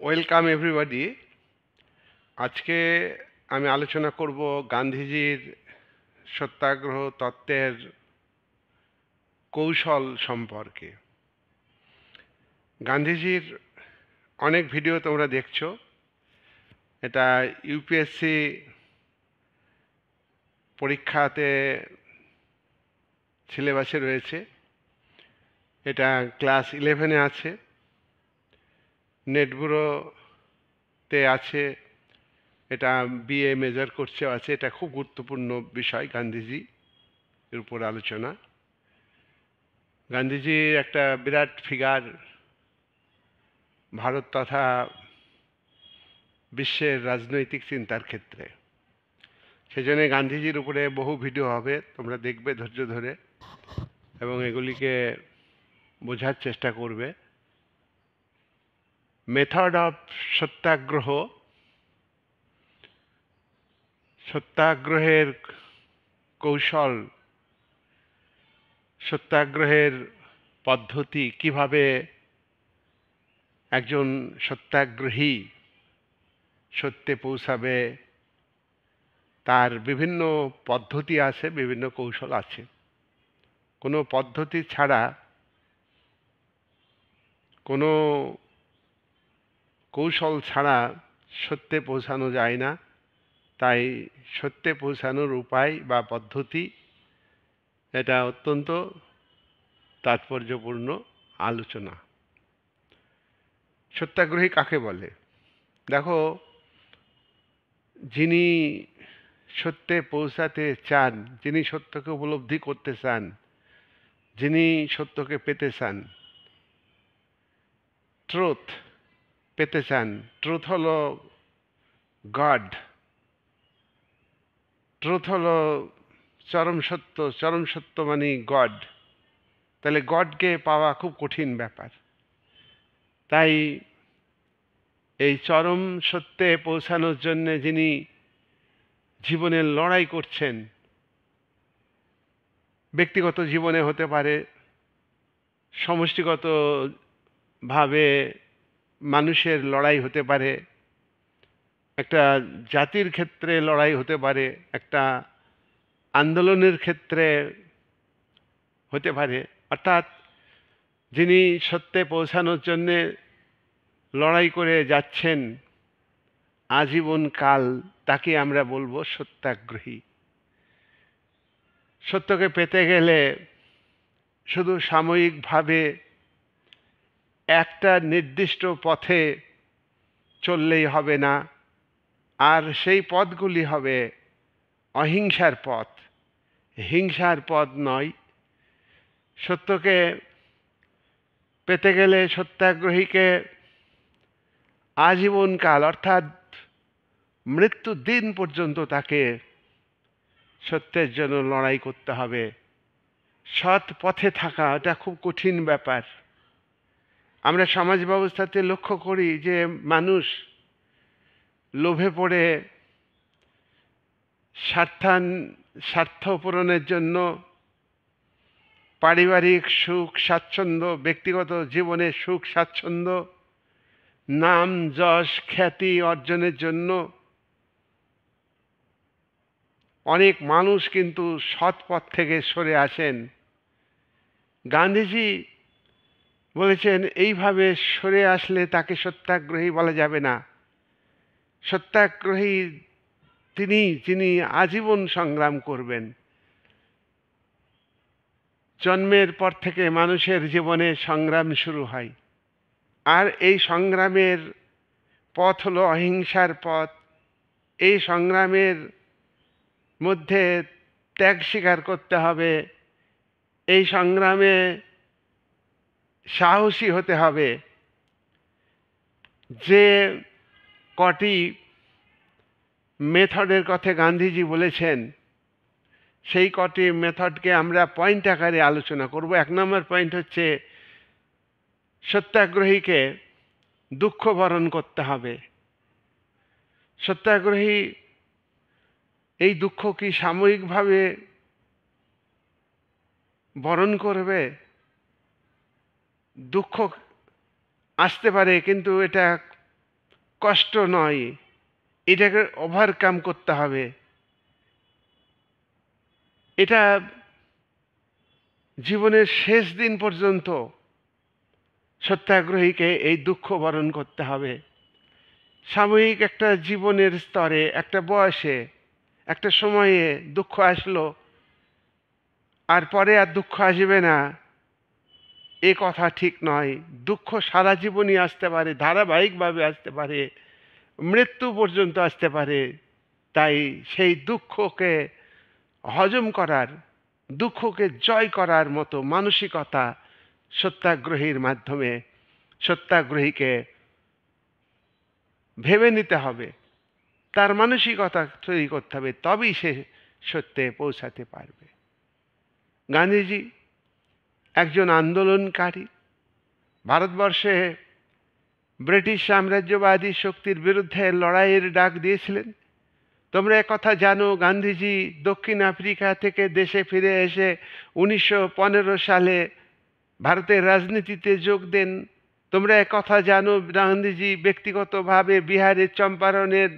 Welcome everybody. আজকে আমি আলোচনা করব গান্ধীজির সত্যাগ্রহ তত্ত্বের কৌশল সম্পর্কে। গান্ধীজির অনেক ভিডিও তোমরা দেখছো, এটা ইউপিএসসি পরীক্ষাতে সিলেবাসে রয়েছে, এটা ক্লাস 11-এ আছে, নেট ব্যুরোতে আছে, এটা বিএ মেজর কোর্সেও আছে। এটা খুব গুরুত্বপূর্ণ বিষয়, গান্ধীজি এর উপর আলোচনা। গান্ধীজি একটা বিরাট ফিগার ভারত তথা বিশ্বের রাজনৈতিক চিন্তার ক্ষেত্রে। সেজন্য গান্ধীজির উপরে বহু ভিডিও হবে, তোমরা দেখবে ধৈর্য ধরে এবং এগুলিকে বোঝার চেষ্টা করবে। মেথড অফ সত্যাগ্রহ, সত্যাগ্রহের কৌশল, সত্যাগ্রহের পদ্ধতি, কিভাবে একজন সত্যাগ্রহী সত্যে পৌঁছাবে, তার বিভিন্ন পদ্ধতি আছে, বিভিন্ন কৌশল আছে। কোনো পদ্ধতি ছাড়া, কোনো কৌশল ছাড়া সত্যে পৌঁছানো যায় না। তাই সত্যে পৌঁছানোর উপায় বা পদ্ধতি, এটা অত্যন্ত তাৎপর্যপূর্ণ আলোচনা। সত্যাগ্রহী কাকে বলে? দেখো, যিনি সত্যে পৌঁছাতে চান, যিনি সত্যকে উপলব্ধি করতে চান, যিনি সত্যকে পেতে চান, ট্রুথ পেতে চান। ট্রুথ হলো গড, ট্রুথ হলো চরম সত্য, চরম সত্য মানে গড। তাহলে গডকে পাওয়া খুব কঠিন ব্যাপার। তাই এই চরম সত্যে পৌঁছানোর জন্য যিনি জীবনের লড়াই করছেন, ব্যক্তিগত জীবনে হতে পারে, সমষ্টিগতভাবে মানুষের লড়াই হতে পারে, একটা জাতির ক্ষেত্রে লড়াই হতে পারে, একটা আন্দোলনের ক্ষেত্রে হতে পারে। অর্থাৎ যিনি সত্যে পৌঁছানোর জন্যে লড়াই করে যাচ্ছেন আজীবন কাল, তাকে আমরা বলবো সত্যাগ্রহী। সত্যকে পেতে গেলে শুধু সাময়িকভাবে একটা নির্দিষ্ট পথে চললেই হবে না, আর সেই পথগুলি হবে অহিংসার পথ, হিংসার পথ নয়। সত্যকে পেতে গেলে সত্যাগ্রহীকে আজীবনকাল, অর্থাৎ মৃত্যু দিন পর্যন্ত তাকে সত্যের জন্য লড়াই করতে হবে। সৎ পথে থাকা এটা খুব কঠিন ব্যাপার। আমরা সমাজ ব্যবস্থাতে লক্ষ্য করি যে মানুষ লোভে পড়ে স্বার্থ পূরণের জন্য পারিবারিক সুখ স্বাচ্ছন্দ্য, ব্যক্তিগত জীবনের সুখ স্বাচ্ছন্দ্য, নাম যশ খ্যাতি অর্জনের জন্য অনেক মানুষ কিন্তু সৎ পথ থেকে সরে আসেন। গান্ধীজি বলেছেন, এইভাবে সরে আসলে তাকে সত্যাগ্রহী বলা যাবে না। সত্যাগ্রহী তিনি যিনি আজীবন সংগ্রাম করবেন। জন্মের পর থেকে মানুষের জীবনে সংগ্রাম শুরু হয়, আর এই সংগ্রামের পথ হলো অহিংসার পথ। এই সংগ্রামের মধ্যে ত্যাগ স্বীকার করতে হবে, এই সংগ্রামে সাহসী হতে হবে। যে কটি মেথডের কথা গান্ধীজি বলেছেন, সেই কটি মেথডকে আমরা পয়েন্ট আকারে আলোচনা করব। 1 নম্বর পয়েন্ট হচ্ছে, সত্যাগ্রহীকে দুঃখ বরণ করতে হবে। সত্যাগ্রহী এই দুঃখ কি সাময়িকভাবে বরণ করবে? দুঃখ আসতে পারে, কিন্তু এটা কষ্ট নয়, এটাকে ওভারকাম করতে হবে। এটা জীবনের শেষ দিন পর্যন্ত সত্যাগ্রহীকে এই দুঃখ বরণ করতে হবে। সাময়িক একটা জীবনের স্তরে, একটা বয়সে, একটা সময়ে দুঃখ আসলো, আর পরে আর দুঃখ আসবে না, এ কথা ঠিক নয়। দুঃখ সারা জীবনই আসতে পারে, ধারাবাহিকভাবে আসতে পারে, মৃত্যু পর্যন্ত আসতে পারে। তাই সেই দুঃখকে হজম করার, দুঃখকে জয় করার মতো মানসিকতা সত্যাগ্রহীর মাধ্যমে সত্যাগ্রহীকে ভেবে নিতে হবে, তার মানসিকতা তৈরি করতে হবে, তবেই সে সত্যে পৌঁছাতে পারবে। গান্ধীজি একজন আন্দোলনকারী, ভারতবর্ষে ব্রিটিশ সাম্রাজ্যবাদী শক্তির বিরুদ্ধে লড়াইয়ের ডাক দিয়েছিলেন। তোমরা একথা জানো, গান্ধীজি দক্ষিণ আফ্রিকা থেকে দেশে ফিরে এসে 1915 সালে ভারতের রাজনীতিতে যোগ দেন। তোমরা একথা জানো, গান্ধীজি ব্যক্তিগতভাবে বিহারের চম্পারণের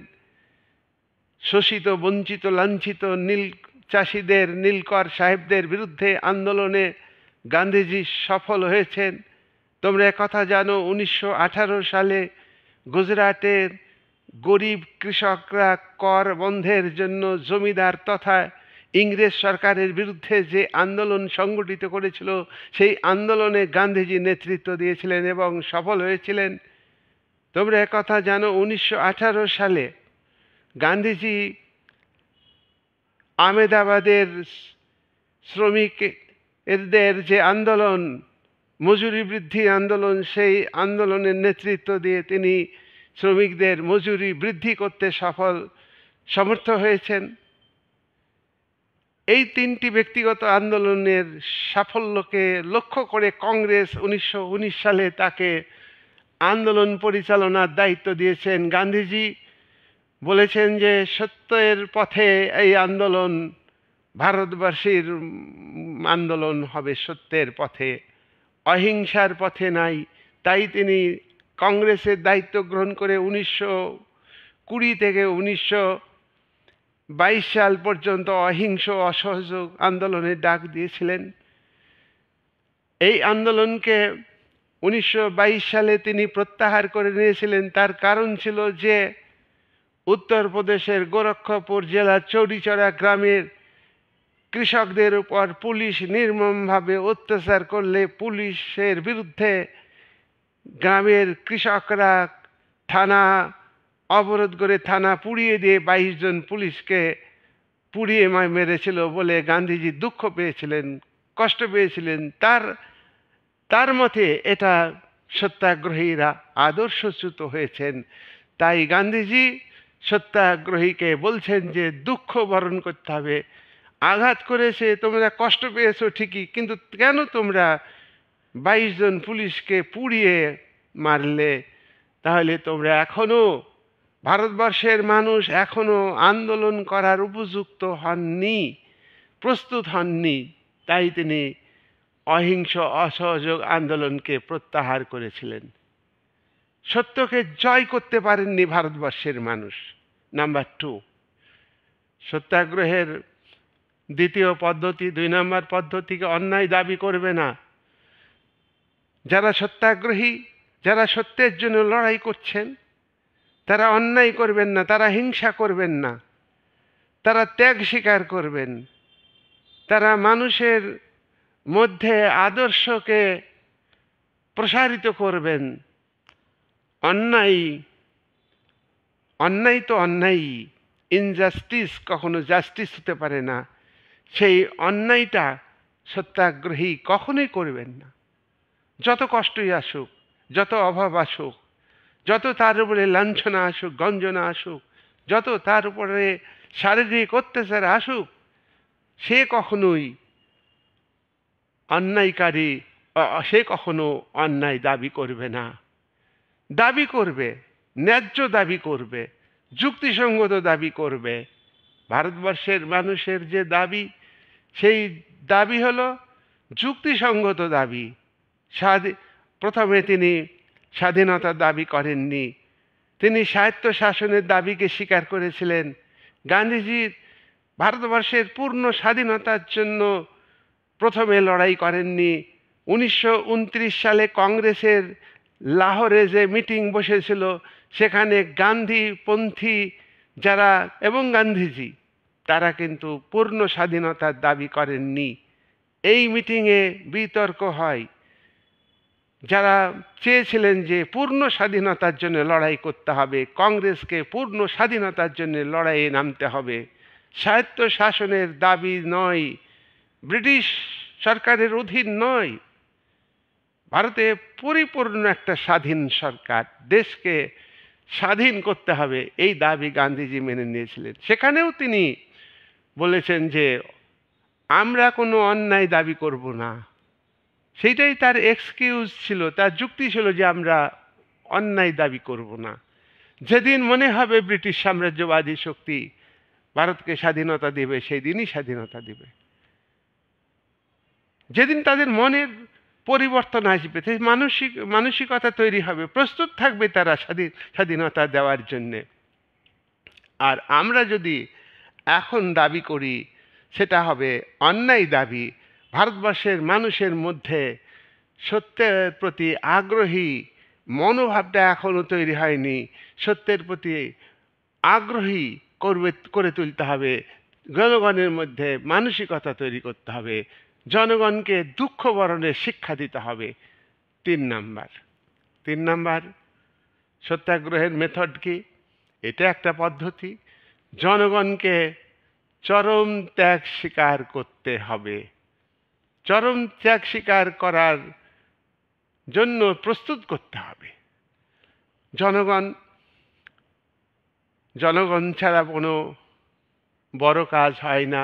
শোষিত, বঞ্চিত, লাঞ্ছিত নীল চাষিদের, নীলকর সাহেবদের বিরুদ্ধে আন্দোলনে গান্ধীজি সফল হয়েছেন। তোমরা একথা জানো, 1918 সালে গুজরাটের গরিব কৃষকরা কর বন্ধের জন্য জমিদার তথা ইংরেজ সরকারের বিরুদ্ধে যে আন্দোলন সংগঠিত করেছিল, সেই আন্দোলনে গান্ধীজি নেতৃত্ব দিয়েছিলেন এবং সফল হয়েছিলেন। তোমরা একথা জানো, 1918 সালে গান্ধীজি আহমেদাবাদের শ্রমিকদের যে আন্দোলন, মজুরি বৃদ্ধি আন্দোলন, সেই আন্দোলনের নেতৃত্ব দিয়ে তিনি শ্রমিকদের মজুরি বৃদ্ধি করতে সমর্থ হয়েছেন। এই তিনটি ব্যক্তিগত আন্দোলনের সাফল্যকে লক্ষ্য করে কংগ্রেস 1919 সালে তাকে আন্দোলন পরিচালনার দায়িত্ব দিয়েছেন। গান্ধীজি বলেছেন যে সত্যের পথে এই আন্দোলন, ভারতবাসীর আন্দোলন হবে সত্যের পথে, অহিংসার পথে নাই। তাই তিনি কংগ্রেসের দায়িত্ব গ্রহণ করে 1920 থেকে 1922 সাল পর্যন্ত অহিংস অসহযোগ আন্দোলনের ডাক দিয়েছিলেন। এই আন্দোলনকে 1922 সালে তিনি প্রত্যাহার করে নিয়েছিলেন। তার কারণ ছিল যে উত্তরপ্রদেশের গোরক্ষপুর জেলার চৌরিচড়া গ্রামের কৃষকদের উপর পুলিশ নির্মমভাবে অত্যাচার করলে পুলিশের বিরুদ্ধে গ্রামের কৃষকরা থানা অবরোধ করে থানা পুড়িয়ে দিয়ে 22 জন পুলিশকে পুড়িয়ে মেরেছিল বলে গান্ধীজি দুঃখ পেয়েছিলেন, কষ্ট পেয়েছিলেন। তার মতে এটা সত্যাগ্রহীরা আদর্শচ্যুত হয়েছেন। তাই গান্ধীজি সত্যাগ্রহীকে বলছেন যে দুঃখ বরণ করতে হবে। আঘাত করেছে, তোমরা কষ্ট পেয়েছো ঠিকই, কিন্তু কেন তোমরা 22 জন পুলিশকে পুড়িয়ে মারলে? তাহলে তোমরা এখনো, ভারতবর্ষের মানুষ এখনো আন্দোলন করার উপযুক্ত হননি, প্রস্তুত হননি। তাই তিনি অহিংস অসহযোগ আন্দোলনকে প্রত্যাহার করেছিলেন। সত্যকে জয় করতে পারেননি ভারতবর্ষের মানুষ। নাম্বার 2, সত্যাগ্রহের দ্বিতীয় পদ্ধতি, 2 নম্বর পদ্ধতিকে অন্যায় দাবি করবে না। যারা সত্যাগ্রহী, যারা সত্যের জন্য লড়াই করছেন, তারা অন্যায় করবেন না, তারা হিংসা করবেন না, তারা ত্যাগ স্বীকার করবেন, তারা মানুষের মধ্যে আদর্শকে প্রসারিত করবেন। অন্যায় তো অন্যায়, ইনজাস্টিস কখনো জাস্টিস হতে পারে না। সেই অন্যায়টা সত্যাগ্রহী কখনোই করবেন না। যত কষ্টই আসুক, যত অভাব আসুক, যত তার উপরে লাঞ্ছনা আসুক, গঞ্জনা আসুক, যত তার উপরে শারীরিক অত্যাচার আসুক, সে কখনোই অন্যায়কারী, সে কখনো অন্যায় দাবি করবে না। দাবি করবে, ন্যায্য দাবি করবে, যুক্তিসঙ্গত দাবি করবে। ভারতবর্ষের মানুষের যে দাবি, সেই দাবি হলো যুক্তিসঙ্গত দাবি। প্রথমে তিনি স্বাধীনতার দাবি করেননি, তিনি স্বায়ত্ত শাসনের দাবিকে স্বীকার করেছিলেন। গান্ধীজি ভারতবর্ষের পূর্ণ স্বাধীনতার জন্য প্রথমে লড়াই করেননি। 1929 সালে কংগ্রেসের লাহোরে যে মিটিং বসেছিল, সেখানে গান্ধীপন্থী যারা এবং গান্ধীজি তারা কিন্তু পূর্ণ স্বাধীনতার দাবি করেননি। এই মিটিংয়ে বিতর্ক হয়। যারা চেয়েছিলেন যে পূর্ণ স্বাধীনতার জন্য লড়াই করতে হবে, কংগ্রেসকে পূর্ণ স্বাধীনতার জন্য লড়াইয়ে নামতে হবে, স্বায়ত্ত শাসনের দাবি নয়, ব্রিটিশ সরকারের অধীন নয়, ভারতে পরিপূর্ণ একটা স্বাধীন সরকার, দেশকে স্বাধীন করতে হবে, এই দাবি গান্ধীজি মেনে নিয়েছিলেন। সেখানেও তিনি বলেছেন যে আমরা কোনো অন্যায় দাবি করব না। সেইটাই তার এক্সকিউজ ছিল, তার যুক্তি ছিল যে আমরা অন্যায় দাবি করব না। যেদিন মনে হবে ব্রিটিশ সাম্রাজ্যবাদী শক্তি ভারতকে স্বাধীনতা দেবে, সেই দিনই স্বাধীনতা দেবে। যেদিন তাদের মনের পরিবর্তন আসবে, মানসিকতা তৈরি হবে, প্রস্তুত থাকবে তারা স্বাধীনতা দেওয়ার জন্যে। আর আমরা যদি এখন দাবি করি, সেটা হবে অন্যায় দাবি। ভারতবর্ষের মানুষের মধ্যে সত্যের প্রতি আগ্রহী মনোভাবটা এখনো তৈরি হয়নি। সত্যের প্রতি আগ্রহী করে তুলতে হবে, জনগণের মধ্যে মানসিকতা তৈরি করতে হবে, জনগণকে দুঃখ বরণের শিক্ষা দিতে হবে। 3 নাম্বার সত্যাগ্রহের মেথড কি? এটা একটা পদ্ধতি। জনগণকে চরম ত্যাগ স্বীকার করতে হবে। চরম ত্যাগ স্বীকার করার জন্য প্রস্তুত করতে হবে। জনগণ ছাড়া কোনো বড় কাজ হয় না।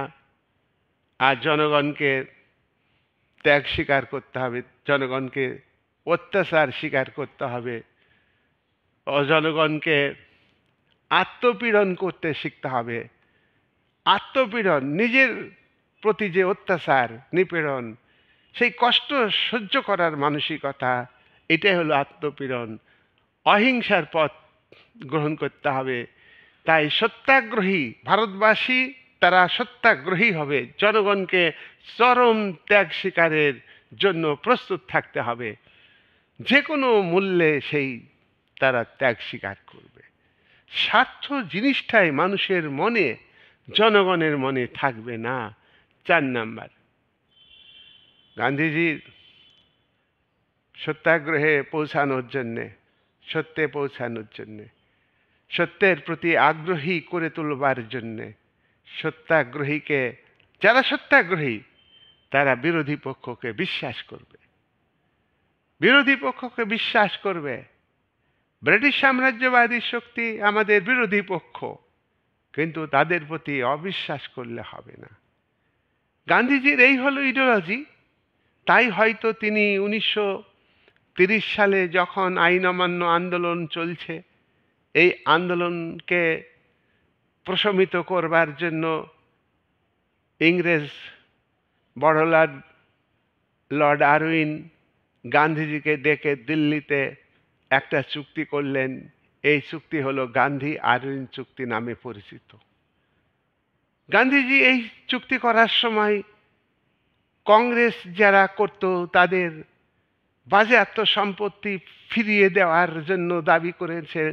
আর জনগণকে ত্যাগ স্বীকার করতে হবে, জনগণকে অত্যাচার স্বীকার করতে হবে, জনগণকে আত্মপীড়ন করতে শিখতে হবে। আত্মপীড়ন, নিজের প্রতি যে অত্যাচার নিপীড়ন, সেই কষ্ট সহ্য করার মানসিকতা, এটাই হলো আত্মপীড়ন। অহিংসার পথ গ্রহণ করতে হবে। তাই সত্যাগ্রহী ভারতবাসী তারা সত্যাগ্রহী হবে। জনগণকে চরম ত্যাগ স্বীকারের জন্য প্রস্তুত থাকতে হবে। যে কোনো মূল্যে সেই তারা ত্যাগ স্বীকার করবে। স্বার্থ জিনিসটাই মানুষের মনে, জনগণের মনে থাকবে না। 4 নাম্বার, গান্ধীজির সত্যাগ্রহে পৌঁছানোর জন্যে, সত্যে পৌঁছানোর জন্যে, সত্যের প্রতি আগ্রহী করে তুলবার জন্যে, সত্যাগ্রহীকে, যারা সত্যাগ্রহী তারা বিরোধী পক্ষকে বিশ্বাস করবে। বিরোধী পক্ষকে বিশ্বাস করবে। ব্রিটিশ সাম্রাজ্যবাদী শক্তি আমাদের বিরোধী পক্ষ, কিন্তু তাদের প্রতি অবিশ্বাস করলে হবে না। গান্ধীজির এই হলো ইডিওলজি। তাই হয়তো তিনি 1930 সালে যখন আইন অমান্য আন্দোলন চলছে, এই আন্দোলনকে প্রশমিত করবার জন্য ইংরেজ বড়লাট লর্ড আরউইন গান্ধীজিকে ডেকে দিল্লিতে একটা চুক্তি করলেন। এই চুক্তি হলো গান্ধী আরউইন চুক্তি নামে পরিচিত। গান্ধীজি এই চুক্তি করার সময় কংগ্রেস যারা করত তাদের বাজেয়াপ্ত সম্পত্তি ফিরিয়ে দেওয়ার জন্য দাবি করেছেন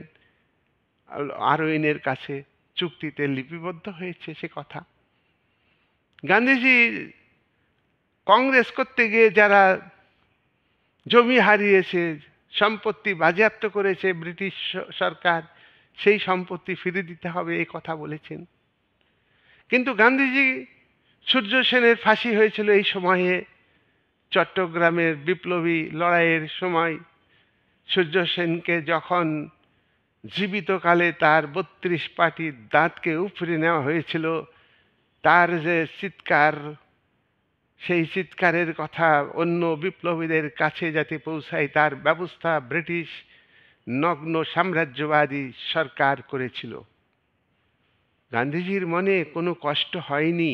আরউইনের কাছে। চুক্তিতে লিপিবদ্ধ হয়েছে সে কথা। গান্ধীজি কংগ্রেস করতে গিয়ে যারা জমি হারিয়েছে, সম্পত্তি বাজেয়াপ্ত করেছে ব্রিটিশ সরকার, সেই সম্পত্তি ফিরে দিতে হবে, এই কথা বলেছেন। কিন্তু গান্ধীজি, সূর্য সেনের ফাঁসি হয়েছিল এই সময়ে, চট্টগ্রামের বিপ্লবী লড়াইয়ের সময়। সূর্য সেনকে যখন জীবিতকালে তার 32 পাটির দাঁতকে উপড়ে নেওয়া হয়েছিল, তার যে চিৎকার, সেই চিৎকারের কথা অন্য বিপ্লবীদের কাছে যাতে পৌঁছায় তার ব্যবস্থা ব্রিটিশ নগ্ন সাম্রাজ্যবাদী সরকার করেছিল। গান্ধীজির মনে কোনো কষ্ট হয়নি।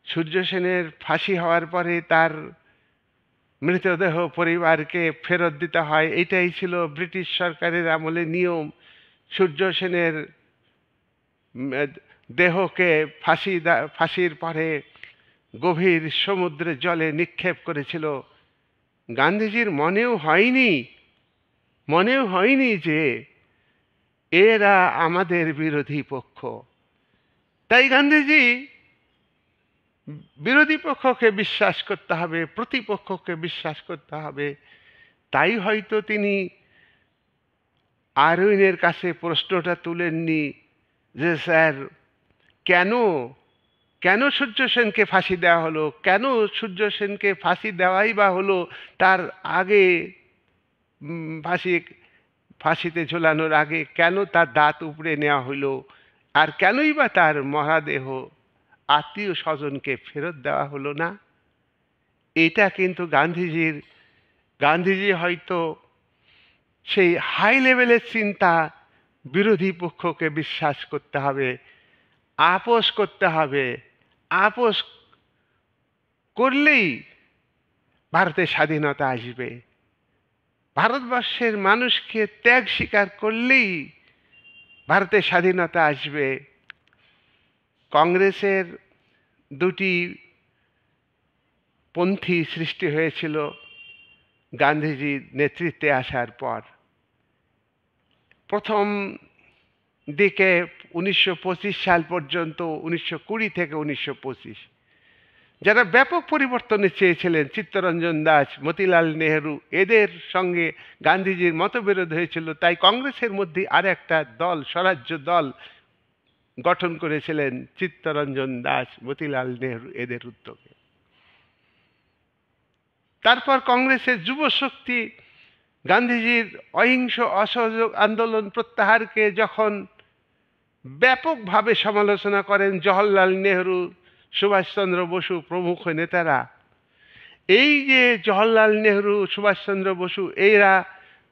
সূর্য সেনের ফাঁসি হওয়ার পরে তার মৃতদেহ পরিবারকে ফেরত দিতে হয়, এটাই ছিল ব্রিটিশ সরকারের আমলে নিয়ম। সূর্য সেনের দেহকে ফাঁসির পরে গভীর সমুদ্রের জলে নিক্ষেপ করেছিল, গান্ধীজির মনেও হয়নি যে এরা আমাদের বিরোধী পক্ষ। তাই গান্ধীজি বিরোধী পক্ষকে বিশ্বাস করতে হবে, প্রতিপক্ষকে বিশ্বাস করতে হবে। তাই হয়তো তিনি আরউইনের কাছে প্রশ্নটা তুলেননি যে স্যার কেন কেন সূর্য সেনকে ফাঁসি দেওয়া হলো, কেন সূর্য সেনকে ফাঁসি দেওয়াই বা হলো, তার আগে ফাঁসিতে ঝোলানোর আগে কেন তার দাঁত উপড়ে নেওয়া হলো, আর কেনই বা তার মরদেহ আত্মীয় স্বজনকে ফেরত দেওয়া হলো না। এটা কিন্তু গান্ধীজি হয়তো সেই হাই লেভেলের চিন্তা, বিরোধী পক্ষকে বিশ্বাস করতে হবে, আপোষ করতে হবে, আপোষ করলেই ভারতের স্বাধীনতা আসবে, ভারতবর্ষের মানুষকে ত্যাগ স্বীকার করলেই ভারতের স্বাধীনতা আসবে। কংগ্রেসের দুটি পন্থী সৃষ্টি হয়েছিল গান্ধীজির নেতৃত্বে আসার পর। প্রথম দিকে 1925 সাল পর্যন্ত, 1920 থেকে 1925, যারা ব্যাপক পরিবর্তনে চেয়েছিলেন, চিত্তরঞ্জন দাস, মতিলাল নেহেরু, এদের সঙ্গে গান্ধীজির মতবিরোধ হয়েছিল। তাই কংগ্রেসের মধ্যে আর একটা দল, স্বরাজ্য দল গঠন করেছিলেন চিত্তরঞ্জন দাস, মতিলাল নেহেরু এদের উদ্যোগে। তারপর কংগ্রেসের যুব শক্তি গান্ধীজির অহিংস অসহযোগ আন্দোলন প্রত্যাহারকে যখন ব্যাপকভাবে সমালোচনা করেন জওহরলাল নেহেরু, সুভাষচন্দ্র বসু প্রমুখ নেতারা, এই যে জওহরলাল নেহেরু, সুভাষচন্দ্র বসু এরা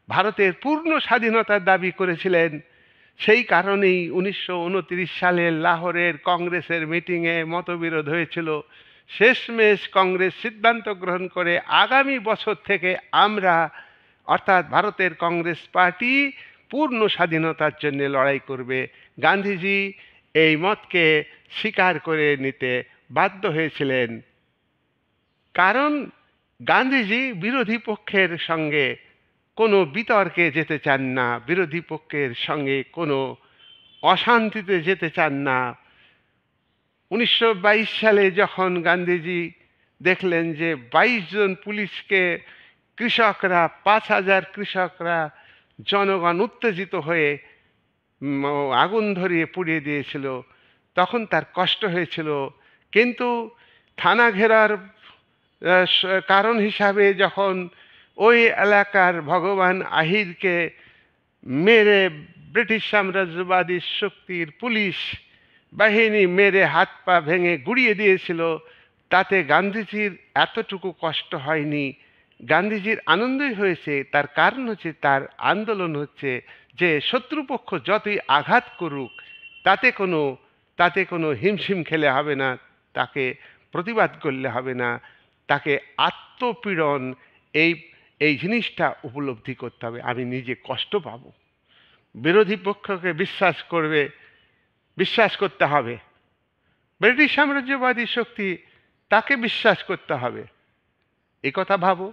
ভারতের পূর্ণ স্বাধীনতার দাবি করেছিলেন, সেই কারণেই 1929 সালের লাহোরের কংগ্রেসের মিটিংয়ে মতবিরোধ হয়েছিল। শেষমেশ কংগ্রেস সিদ্ধান্ত গ্রহণ করে আগামী বছর থেকে আমরা, অর্থাৎ ভারতের কংগ্রেস পার্টি, পূর্ণ স্বাধীনতার জন্য লড়াই করবে। গান্ধীজি এই মতকে স্বীকার করে নিতে বাধ্য হয়েছিলেন, কারণ গান্ধীজি বিরোধী পক্ষের সঙ্গে কোনো বিতর্কে যেতে চান না, বিরোধী পক্ষের সঙ্গে কোনো অশান্তিতে যেতে চান না। 1922 সালে যখন গান্ধীজি দেখলেন যে 22 জন পুলিশকে কৃষকরা, 5000 কৃষকরা, জনগণ উত্তেজিত হয়ে আগুন ধরিয়ে পুড়িয়ে দিয়েছিল, তখন তার কষ্ট হয়েছিল। কিন্তু থানা ঘেরার কারণ হিসাবে যখন ওই এলাকার ভগবান আহিরকে মেরে ব্রিটিশ সাম্রাজ্যবাদী শক্তির পুলিশ বাহিনী মেরে হাত পা ভেঙে গুড়িয়ে দিয়েছিল, তাতে গান্ধীজির এতটুকু কষ্ট হয়নি। গান্ধীজির আনন্দই হয়েছে। তার কারণ হচ্ছে, তার আন্দোলন হচ্ছে যে শত্রুপক্ষ যতই আঘাত করুক তাতে কোনো হিমশিম খেলে হবে না, তাকে প্রতিবাদ করলে হবে না, তাকে আত্মপীড়ন এই জিনিসটা উপলব্ধি করতে হবে। আমি নিজে কষ্ট পাবো, বিরোধী পক্ষকে বিশ্বাস করতে হবে, ব্রিটিশ সাম্রাজ্যবাদী শক্তি তাকে বিশ্বাস করতে হবে। এই কথা ভাবো,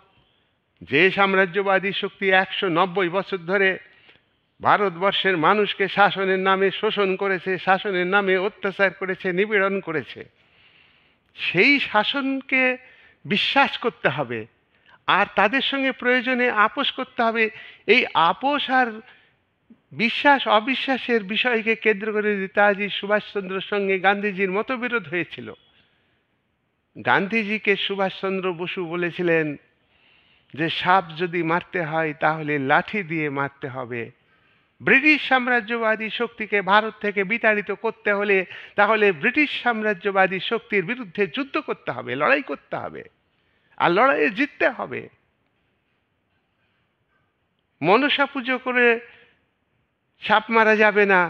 যে সাম্রাজ্যবাদী শক্তি 190 বছর ধরে ভারতবর্ষের মানুষকে শাসনের নামে শোষণ করেছে, শাসনের নামে অত্যাচার করেছে, নিপীড়ন করেছে, সেই শাসনকে বিশ্বাস করতে হবে, আর তাদের সঙ্গে প্রয়োজনে আপোষ করতে হবে। এই আপোষ আর বিশ্বাস অবিশ্বাসের বিষয়কে কেন্দ্র করে নেতাজি সুভাষচন্দ্রের সঙ্গে গান্ধীজির মতবিরোধ হয়েছিল। গান্ধীজিকে সুভাষচন্দ্র বসু বলেছিলেন যে সাপ যদি মারতে হয় তাহলে লাঠি দিয়ে মারতে হবে। ব্রিটিশ সাম্রাজ্যবাদী শক্তিকে ভারত থেকে বিতাড়িত করতে হলে তাহলে ব্রিটিশ সাম্রাজ্যবাদী শক্তির বিরুদ্ধে যুদ্ধ করতে হবে, লড়াই করতে হবে, আর লড়াইয়ে জিততে হবে। মনসা পুজো করে সাপ মারা যাবে না,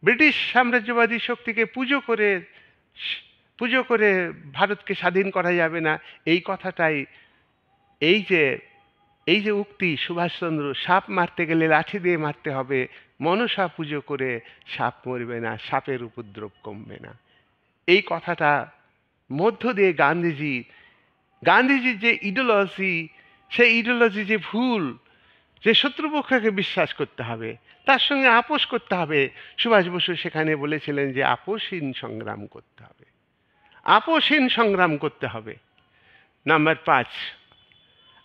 ব্রিটিশ সাম্রাজ্যবাদী শক্তিকে পুজো করে ভারতকে স্বাধীন করা যাবে না। এই কথাটাই, এই যে উক্তি সুভাষচন্দ্র, সাপ মারতে গেলে লাঠি দিয়ে মারতে হবে, মনসা পুজো করে সাপ মরবে না, সাপের উপদ্রব কমবে না। এই কথাটা মধ্য দিয়ে গান্ধীজির যে ইডিওলজি, সেই ইডিওলজি যে ভুল, যে শত্রুপক্ষকে বিশ্বাস করতে হবে, তার সঙ্গে আপোষ করতে হবে, সুভাষ বসু সেখানে বলেছিলেন যে আপোষহীন সংগ্রাম করতে হবে, আপোষহীন সংগ্রাম করতে হবে। নাম্বার 5,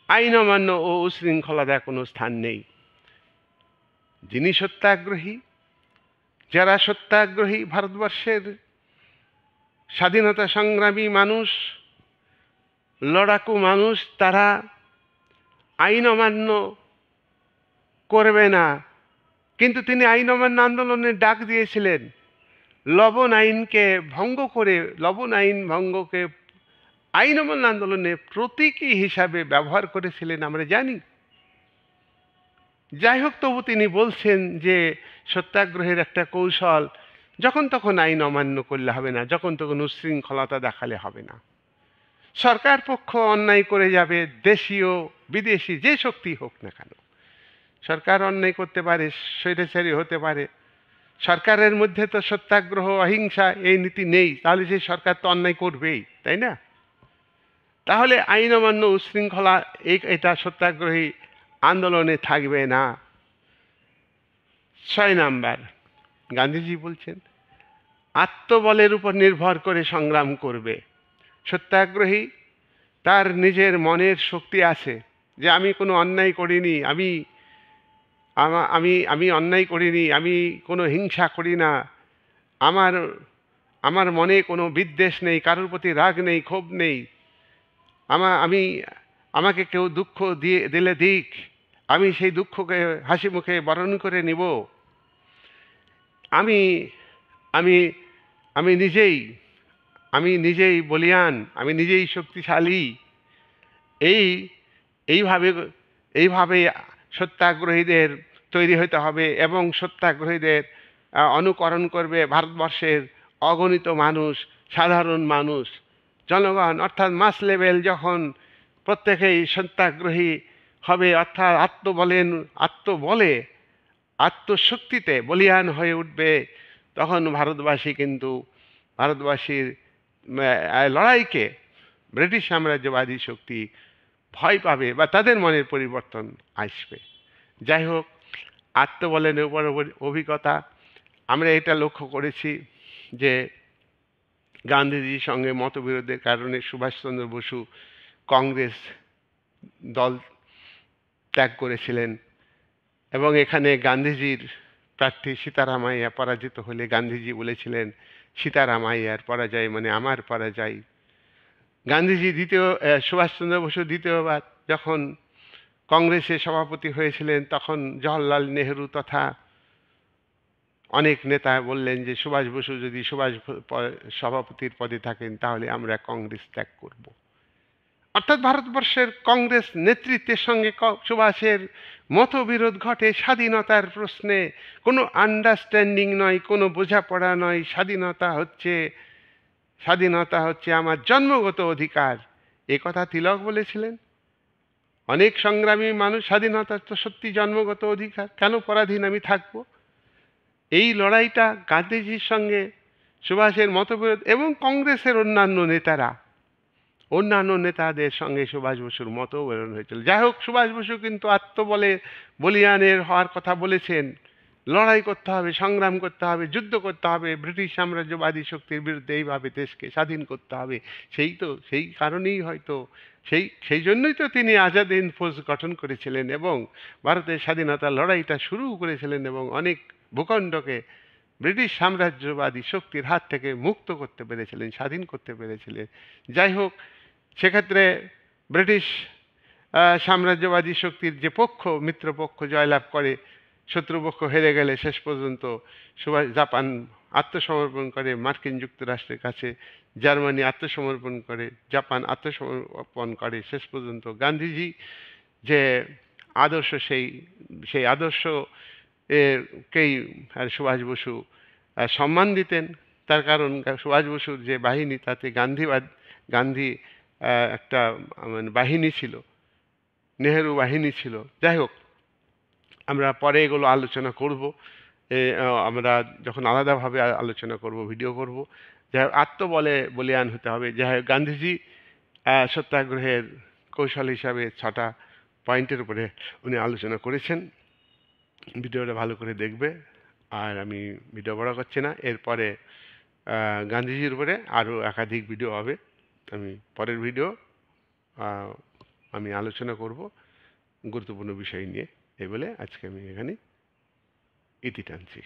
আইন অমান্য ও উশৃঙ্খলতার কোনো স্থান নেই। যিনি সত্যাগ্রহী, যারা সত্যাগ্রহী, ভারতবর্ষের স্বাধীনতা সংগ্রামী মানুষ, লড়াকু মানুষ, তারা আইন অমান্য করবে না। কিন্তু তিনি আইন অমান্য আন্দোলনের ডাক দিয়েছিলেন। লবণ আইনকে ভঙ্গ করে, লবণ আইন ভঙ্গকে আইন অমান্য আন্দোলনের প্রতীকী হিসাবে ব্যবহার করেছিলেন আমরা জানি। যাই হোক, তবু তিনি বলছেন যে সত্যাগ্রহের একটা কৌশল, যখন তখন আইন অমান্য করলে হবে না, যখন তখন উশৃঙ্খলতা দেখালে হবে না। সরকার পক্ষ অন্যায় করে যাবে, দেশীয় বিদেশি যে শক্তি হোক না কেন, সরকার অন্যায় করতে পারে, স্বৈরাচারী হতে পারে। সরকারের মধ্যে তো সত্যাগ্রহ, অহিংসা এই নীতি নেই, তাহলে সেই সরকার তো অন্যায় করবেই, তাই না? তাহলে আইন অমান্য, উশৃঙ্খলা এটা সত্যাগ্রহী আন্দোলনে থাকবে না। 6 নাম্বার, গান্ধীজি বলছেন আত্মবলের উপর নির্ভর করে সংগ্রাম করবে। সত্যাগ্রহী তার নিজের মনের শক্তি আছে যে আমি কোনো অন্যায় করিনি, আমি আমি অন্যায় করিনি, আমি কোনো হিংসা করি না, আমার আমার মনে কোনো বিদ্বেষ নেই, কারোর প্রতি রাগ নেই, ক্ষোভ নেই, আমি আমাকে কেউ দুঃখ দিলে দিক, আমি সেই দুঃখকে হাসি মুখে বরণ করে নিব। আমি আমি আমি নিজেই আমি নিজেই বলিয়ান, আমি নিজেই শক্তিশালী। এই এইভাবে এইভাবে সত্যাগ্রহীদের তৈরি হতে হবে এবং সত্যাগ্রহীদের অনুকরণ করবে ভারতবর্ষের অগণিত মানুষ, সাধারণ মানুষ, জনগণ, অর্থাৎ মাস লেভেল যখন প্রত্যেকেই সত্যাগ্রহী হবে, অর্থাৎ আত্মবলে আত্মশক্তিতে বলীয়ান হয়ে উঠবে, তখন ভারতবাসীর লড়াইকে ব্রিটিশ সাম্রাজ্যবাদী শক্তি ভয় পাবে বা তাদের মনের পরিবর্তন আসবে। যাই হোক, আত্মবলের উপর অভিজ্ঞতা আমরা এটা লক্ষ্য করেছি যে গান্ধীজির সঙ্গে মতবিরোধের কারণে সুভাষচন্দ্র বসু কংগ্রেস দল ত্যাগ করেছিলেন এবং এখানে গান্ধীজির প্রার্থী সীতারামাইয়া পরাজিত হলে গান্ধীজি বলেছিলেন সীতারামাইয়ার পরাজয় মানে আমার পরাজয়। গান্ধীজি সুভাষচন্দ্র বসু দ্বিতীয়বার যখন কংগ্রেসের সভাপতি হয়েছিলেন, তখন জওহরলাল নেহেরু তথা অনেক নেতা বললেন যে সুভাষ বসু যদি সভাপতির পদে থাকেন তাহলে আমরা কংগ্রেস ত্যাগ করব। অর্থাৎ ভারতবর্ষের কংগ্রেস নেতৃত্বের সঙ্গে সুভাষের মতবিরোধ ঘটে স্বাধীনতার প্রশ্নে। কোনো আন্ডারস্ট্যান্ডিং নয়, কোনো বোঝাপড়া নয়। স্বাধীনতা হচ্ছে আমার জন্মগত অধিকার, এ কথা তিলক বলেছিলেন। অনেক সংগ্রামী মানুষ, স্বাধীনতা তো সত্যি জন্মগত অধিকার, কেন পরাধীন আমি থাকবো? এই লড়াইটা গান্ধীজির সঙ্গে সুভাষের মতবিরোধ এবং কংগ্রেসের অন্যান্য নেতাদের সঙ্গে সুভাষ বসুর মতবিরোধ হয়েছিল। যাই হোক, সুভাষ বসু কিন্তু আত্মবলে বলীয়ানের হওয়ার কথা বলেছেন। লড়াই করতে হবে, সংগ্রাম করতে হবে, যুদ্ধ করতে হবে, ব্রিটিশ সাম্রাজ্যবাদী শক্তির বিরুদ্ধে এইভাবে দেশকে স্বাধীন করতে হবে। সেই কারণেই হয়তো সেই জন্যই তো তিনি আজাদ হিন্দ ফৌজ গঠন করেছিলেন এবং ভারতের স্বাধীনতার লড়াইটা শুরু করেছিলেন এবং অনেক ভূখণ্ডকে ব্রিটিশ সাম্রাজ্যবাদী শক্তির হাত থেকে মুক্ত করতে পেরেছিলেন, স্বাধীন করতে পেরেছিলেন। যাই হোক, সেক্ষেত্রে ব্রিটিশ সাম্রাজ্যবাদী শক্তির যে মিত্রপক্ষ জয়লাভ করে, শত্রুপক্ষ হেরে গেলে শেষ পর্যন্ত জাপান আত্মসমর্পণ করে মার্কিন যুক্তরাষ্ট্রের কাছে, জার্মানি আত্মসমর্পণ করে, জাপান আত্মসমর্পণ করে। শেষ পর্যন্ত গান্ধীজি যে আদর্শ, সেই আদর্শ কেই সুভাষ বসু সম্মান দিতেন। তার কারণ সুভাষ বসুর যে বাহিনী, তাতে গান্ধী একটা মানে বাহিনী ছিল, নেহেরু বাহিনী ছিল। যাই হোক, আমরা পরে এগুলো আলোচনা করব। আমরা যখন আলাদাভাবে আলোচনা করব, ভিডিও করব, যাই হোক আত্মবলে বলীয়ান হতে হবে। যাই হোক গান্ধীজি সত্যাগ্রহের কৌশল হিসাবে 6টা পয়েন্টের উপরে উনি আলোচনা করেছেন। ভিডিওটা ভালো করে দেখবে। আর আমি ভিডিও বড় করছি না, এরপরে গান্ধীজির উপরে আরও একাধিক ভিডিও হবে। আমি পরের ভিডিও আমি আলোচনা করব গুরুত্বপূর্ণ বিষয় নিয়ে। এই বলে আজকে আমি এখানে ইতি টানছি।